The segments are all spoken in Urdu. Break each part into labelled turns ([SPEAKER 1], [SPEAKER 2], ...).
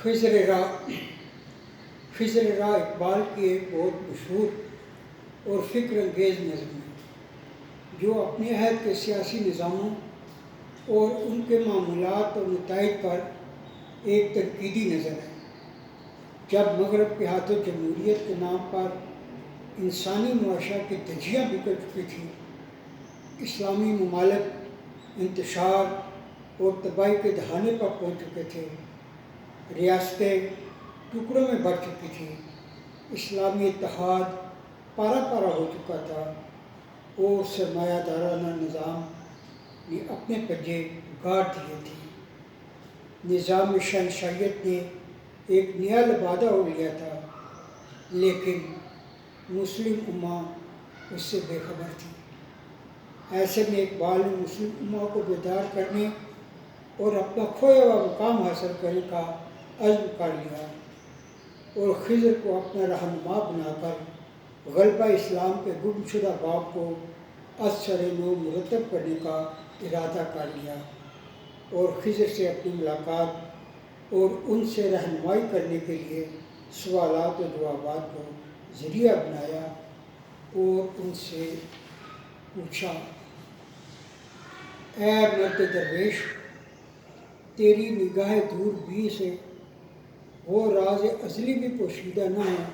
[SPEAKER 1] خضر راہ اقبال کی ایک بہت مشہور اور فکر انگیز نظم ہے جو اپنے عہد کے سیاسی نظاموں اور ان کے معمولات اور نتائج پر ایک تنقیدی نظر ہے۔ جب مغرب کے ہاتھوں جمہوریت کے نام پر انسانی معاشرہ کی دھجیاں بکھر چکی تھیں، اسلامی ممالک انتشار اور تباہی کے دہانے پر پہنچ چکے تھے، ریاستیں ٹکڑوں میں بٹ چکی تھیں، اسلامی اتحاد پارا پارا ہو چکا تھا اور سرمایہ دارانہ نظام نے اپنے پنجے گاڑ دیے تھے۔ نظام شہنشاہیت نے ایک نیا لبادہ اڑ لیا تھا، لیکن مسلم امہ اس سے بے خبر تھی۔ ایسے میں اقبال نے مسلم امہ کو بیدار کرنے اور اپنا کھویا ہوا مقام حاصل کرنے کا عزم کر لیا اور خضر کو اپنا رہنما بنا کر غلبہ اسلام کے گمشدہ باب کو از سر نو مرتب کرنے کا ارادہ کر لیا اور خضر سے اپنی ملاقات اور ان سے رہنمائی کرنے کے لیے سوالات و جوابات کو ذریعہ بنایا اور ان سے پوچھا، اے مرد درویش، تیری نگاہ دور بھی سے وہ راز ازلی بھی پوشیدہ نہ ہیں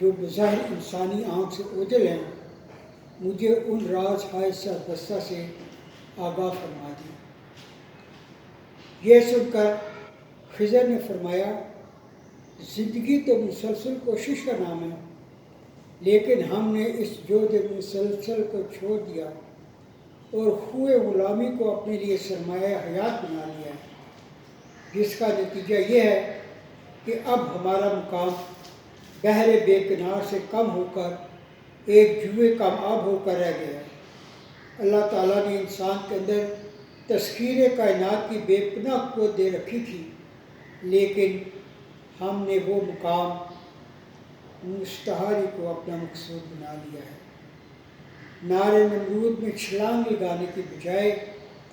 [SPEAKER 1] جو بظاہر انسانی آنکھ سے اوجھل ہیں، مجھے ان راز ہائے سربستہ سے آگاہ فرما دی۔ یہ سن کر خضر نے فرمایا، زندگی تو مسلسل کوشش کا نام ہے، لیکن ہم نے اس جہد مسلسل کو چھوڑ دیا اور خوئے غلامی کو اپنے لیے سرمایہ حیات بنا لیا ہے، جس کا نتیجہ یہ ہے کہ اب ہمارا مقام بحر بے کنار سے کم ہو کر ایک جوئے کم آب ہو کر رہ گیا ہے۔ اللہ تعالیٰ نے انسان کے اندر تسخیر کائنات کی بے پناہ قوت دے رکھی تھی، لیکن ہم نے وہ مقام مستحاری کو اپنا مقصود بنا لیا ہے۔ نار نمرود میں چھلانگ لگانے کی بجائے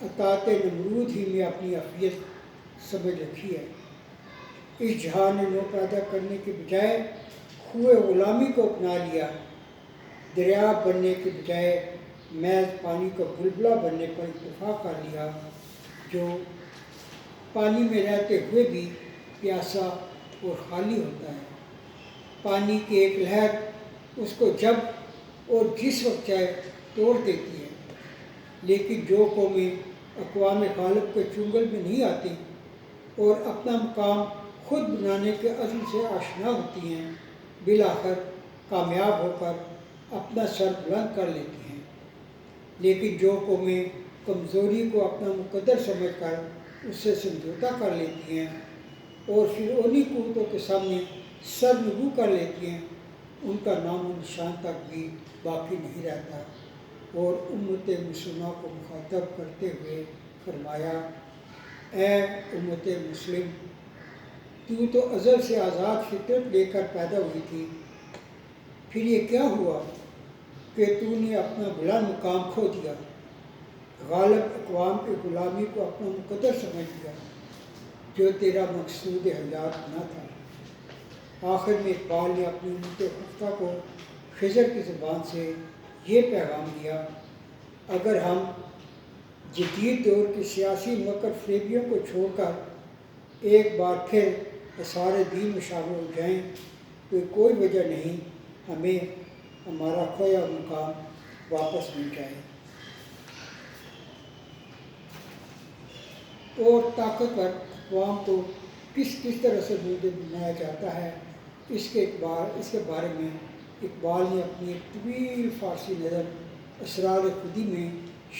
[SPEAKER 1] اطاعت نمرود ہی میں اپنی عافیت سمجھ رکھی ہے۔ اس جہان نو پیدا کرنے کے بجائے خوئے غلامی کو اپنا لیا، دریا بننے کے بجائے محض پانی کا بلبلہ بننے پر اتفاق کر لیا، جو پانی میں رہتے ہوئے بھی پیاسا اور خالی ہوتا ہے۔ پانی کی ایک لہر اس کو جب اور جس وقت چاہے توڑ دیتی ہے، لیکن جو قومیں اقوام غالب کے چنگل میں نہیں آتی اور اپنا مقام خود بنانے کے عزم سے آشنا ہوتی ہیں، بالآخر کامیاب ہو کر اپنا سر بلند کر لیتی ہیں، لیکن جو قومیں کمزوری کو اپنا مقدر سمجھ کر اس سے سمجھوتا کر لیتی ہیں اور فرعونی قوتوں کے سامنے سر نگو کر لیتی ہیں، ان کا نام و نشان تک بھی باقی نہیں رہتا۔ اور امت مسلمہ کو مخاطب کرتے ہوئے فرمایا، اے امت مسلم، تو ازل سے آزاد فطرت لے کر پیدا ہوئی تھی، پھر یہ کیا ہوا کہ تو نے اپنا بلند مقام کھو دیا، غالب اقوام کی غلامی کو اپنا مقدر سمجھ لیا، جو تیرا مقصود حیات نہ تھا۔ آخر میں اقبال نے اپنی امت خفتہ کو خضر کی زبان سے یہ پیغام دیا، اگر ہم جدید دور کی سیاسی مکر فریبیوں کو چھوڑ کر ایک بار پھر آثار دین میں شامل ہو جائیں تو کوئی وجہ نہیں ہمیں ہمارا کھویا مقام واپس مل جائے۔ اور طاقتور اقوام کو کس طرح سے موجود بنایا جاتا ہے، اس کے بارے میں اقبال نے اپنی ایک طویل فارسی نظم اسرار خودی میں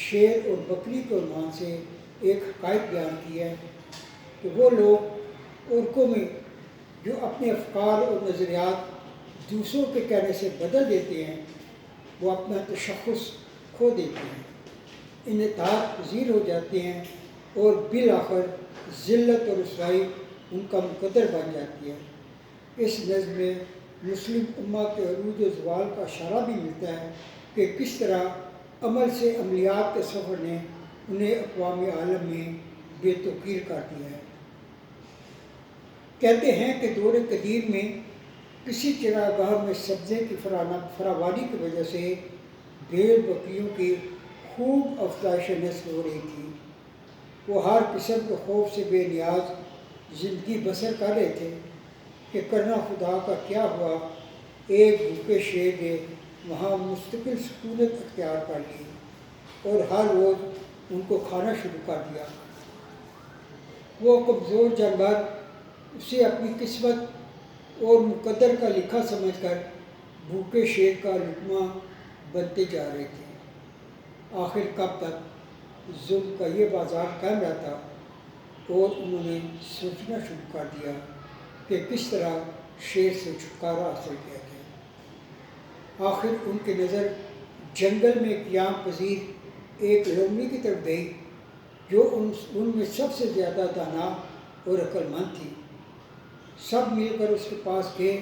[SPEAKER 1] شیر اور بکری کے عنوان سے ایک حقائق بیان کی ہے کہ وہ لوگ اور قومیں جو اپنے افکار اور نظریات دوسروں کے کہنے سے بدل دیتے ہیں، وہ اپنا تشخص کھو دیتے ہیں، انحطاط پذیر ہو جاتے ہیں اور بالآخر ذلت اور رسوائی ان کا مقدر بن جاتی ہے۔ اس نظم میں مسلم امہ کے عروج و زوال کا اشارہ بھی ملتا ہے کہ کس طرح عمل سے عملیات کے سفر نے انہیں اقوام عالم میں بے توقیر کر دیا ہے۔ کہتے ہیں کہ دور قدیم میں کسی چراگاہ میں سبزے کی فراوانی کی وجہ سے بھیڑ بکریوں کی خوب افزائش نسل ہو رہی تھی۔ وہ ہر قسم کے خوف سے بے نیاز زندگی بسر کر رہے تھے کہ کرنا خدا کا کیا ہوا، ایک بھوکے شیر نے وہاں مستقل سکونت اختیار کر لی اور ہر روز ان کو کھانا شروع کر دیا۔ وہ کمزور جانور اسے اپنی قسمت اور مقدر کا لکھا سمجھ کر بھوکے شیر کا لقمہ بنتے جا رہے تھے۔ آخر کب تک ظلم کا یہ بازار قائم رہتا، اور انہوں نے سوچنا شروع کر دیا کہ کس طرح شیر سے چھٹکارا حاصل کیا جائے۔ آخر ان کی نظر جنگل میں قیام پذیر ایک لومڑی کی طرف گئی جو ان میں سب سے زیادہ دانا اور عقل مند تھی۔ سب مل کر اس کے پاس گئے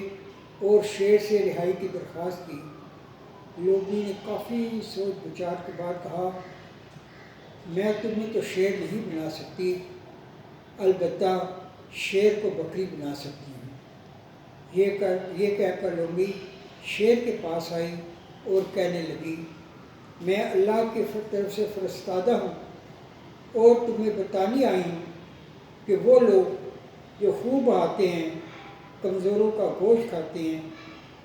[SPEAKER 1] اور شیر سے رہائی کی درخواست کی۔ لومڑی نے کافی سوچ بچار کے بعد کہا، میں تمہیں تو شیر نہیں بنا سکتی، البتہ شیر کو بکری بنا سکتی ہوں۔ یہ کہہ کر لومڑی شیر کے پاس آئی اور کہنے لگی، میں اللہ کی طرف سے فرستادہ ہوں اور تمہیں بتانے آئی ہوں کہ وہ لوگ جو خوب آتے ہیں، کمزوروں کا گوشت کھاتے ہیں،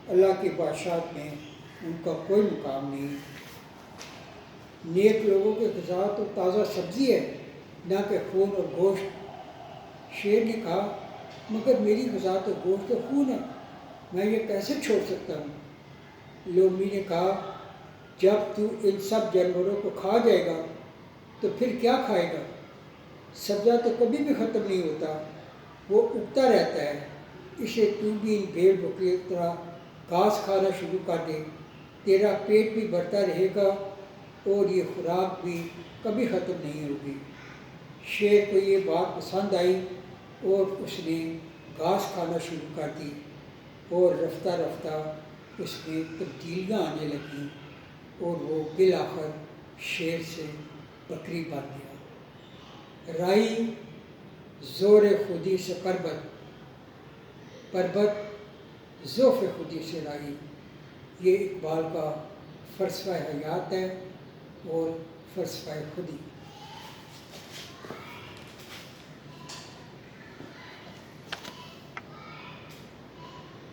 [SPEAKER 1] اللہ کی بادشاہت میں ان کا کوئی مقام نہیں۔ نیک لوگوں کی غذا تو تازہ سبزی ہے، نہ کہ خون اور گوشت۔ شیر نے کہا، مگر میری غذا تو گوشت اور خون ہے، میں یہ کیسے چھوڑ سکتا ہوں؟ لومڑی نے کہا، جب تو ان سب جانوروں کو کھا جائے گا تو پھر کیا کھائے گا؟ سبزہ تو کبھی بھی ختم نہیں ہوتا، وہ اگتا رہتا ہے، اسے تو بھی ان بھیڑ بکریوں کی طرح گھاس کھانا شروع کر دے، تیرا پیٹ بھی بھرتا رہے گا اور یہ خوراک بھی کبھی ختم نہیں ہوگی۔ شیر کو یہ بات پسند آئی اور اس نے گھاس کھانا شروع کر دی، اور رفتہ رفتہ اس میں تبدیلیاں آنے لگیں اور وہ بالآخر شیر سے بکری بن گیا۔ رائی زور خودی سے پربت ذوف خودی سے رائی، یہ اقبال کا فلسفہ حیات ہے اور فلسفہ خودی۔